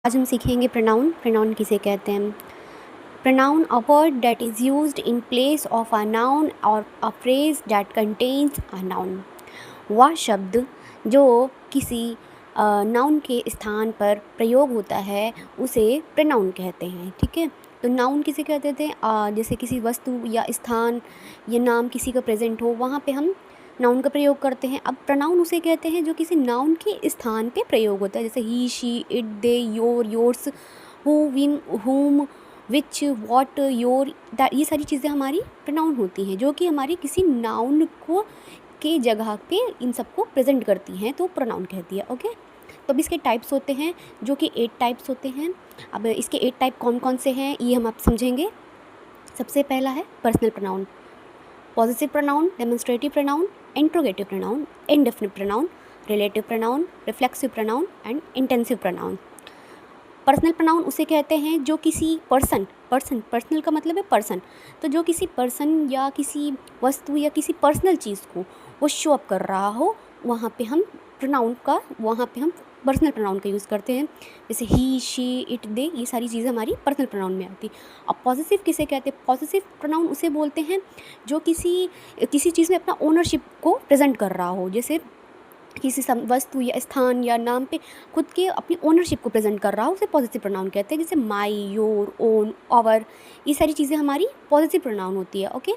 आज हम सीखेंगे प्रोनाउन। प्रोनाउन किसे कहते हैं? Pronoun a word that is used in place of a noun और a phrase that contains a noun. वह शब्द जो किसी नाउन के स्थान पर प्रयोग होता है उसे प्रोनाउन कहते हैं। ठीक है, तो नाउन किसे कहते थे? जैसे किसी वस्तु या स्थान या नाम किसी का प्रेजेंट हो, वहाँ पे हम नाउन का प्रयोग करते हैं। अब प्रोनाउन उसे कहते हैं जो किसी नाउन के स्थान पे प्रयोग होता है, जैसे he, she, it, they, your, yours, who, win, whom, which, what, your, that, ये सारी चीज़ें हमारी प्रोनाउन होती हैं जो कि हमारी किसी नाउन को के जगह पे इन सबको प्रेजेंट करती हैं, तो प्रोनाउन कहती है। ओके, तो अब इसके टाइप्स होते हैं जो कि 8 टाइप्स होते हैं। अब इसके 8 टाइप कौन कौन से हैं ये हम आप समझेंगे। सबसे पहला है personal pronoun, positive pronoun, demonstrative pronoun, interrogative pronoun, indefinite pronoun, relative pronoun, reflexive pronoun and intensive pronoun. Personal pronoun उसे कहते हैं जो किसी पर्सनल का मतलब है पर्सन, तो जो किसी पर्सन या किसी वस्तु या किसी पर्सनल चीज़ को वो शो अप कर रहा हो, वहाँ पे हम पर्सनल प्रोनाउन का यूज़ करते हैं। जैसे ही, शी, इट, दे, ये सारी चीज़ें हमारी पर्सनल प्रोनाउन में आती। अब पॉसेसिव किसे कहते हैं? पॉसेसिव प्रोनाउन उसे बोलते हैं जो किसी चीज़ में अपना ओनरशिप को प्रेजेंट कर रहा हो, जैसे किसी वस्तु या स्थान या नाम पे खुद के अपनी ओनरशिप को प्रेजेंट कर रहा हो, उसे पॉजिटिव प्रोनाउन कहते हैं। जैसे माई, योर, ओन, आवर, ये सारी चीज़ें हमारी पॉजिटिव प्रोनाउन होती है। ओके,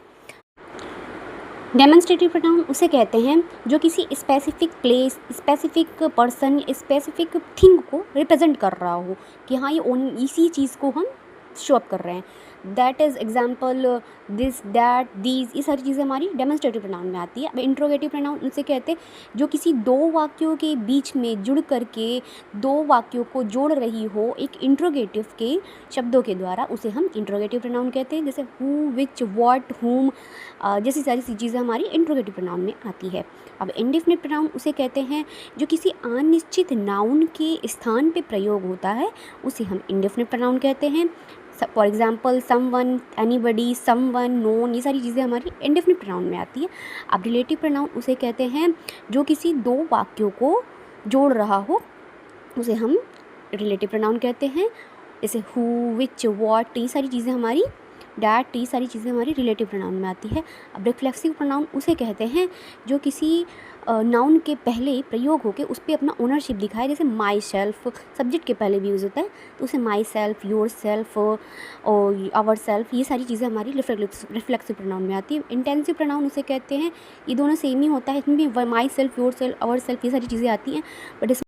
डेमोन्स्ट्रेटिव प्रोनाउन उसे कहते हैं जो किसी specific place, specific person, specific thing को रिप्रेजेंट कर रहा हो कि हाँ, ये इसी चीज़ को हम शो अप कर रहे हैं। That is example, this, that, these, ये सारी चीज़ें हमारी डेमोन्स्ट्रेटिव प्रोनाउन में आती है। अब इंट्रोगेटिव प्रोनाउन उसे कहते हैं जो किसी दो वाक्यों के बीच में जुड़ करके दो वाक्यों को जोड़ रही हो एक इंट्रोगेटिव के शब्दों के द्वारा, उसे हम इंट्रोगेटिव प्रोनाउन कहते हैं। जैसे हु, विच, व्हाट, हुम, जैसी सारी चीज़ें हमारी इंट्रोगेटिव प्रोनाउन में आती है। अब इंडेफिनिट प्रोनाउन उसे कहते हैं जो किसी अनिश्चित नाउन के स्थान पे प्रयोग होता है, उसे हम इंडेफिनिट प्रोनाउन कहते हैं। For example someone, anybody, someone, known, ये सारी चीज़ें हमारी इंडेफिनिट प्रोनाउन में आती है। अब रिलेटिव प्रोनाउन उसे कहते हैं जो किसी दो वाक्यों को जोड़ रहा हो, उसे हम रिलेटिव प्रोनाउन कहते हैं। जैसे हु, विच, व्हाट, ये सारी चीज़ें हमारी, डैट, ये सारी चीज़ें हमारी रिलेटिव प्रोनाउन में आती है। अब रिफ्लेक्सिव प्रोनाउन उसे कहते हैं जो किसी नाउन के पहले प्रयोग होकर उस पर अपना ओनरशिप दिखाए, जैसे माई सेल्फ, सब्जेक्ट के पहले भी यूज़ होता है, तो उसे माई सेल्फ, योर सेल्फ और आवर सेल्फ, ये सारी चीज़ें हमारी रिफ्लेक्सिव प्रोनाउन में आती है। इंटेंसिव प्रोनाउन उसे कहते हैं, ये दोनों सेम ही होता है, इसमें भी myself, yourself, ourself, ये सारी चीज़ें आती हैं, बट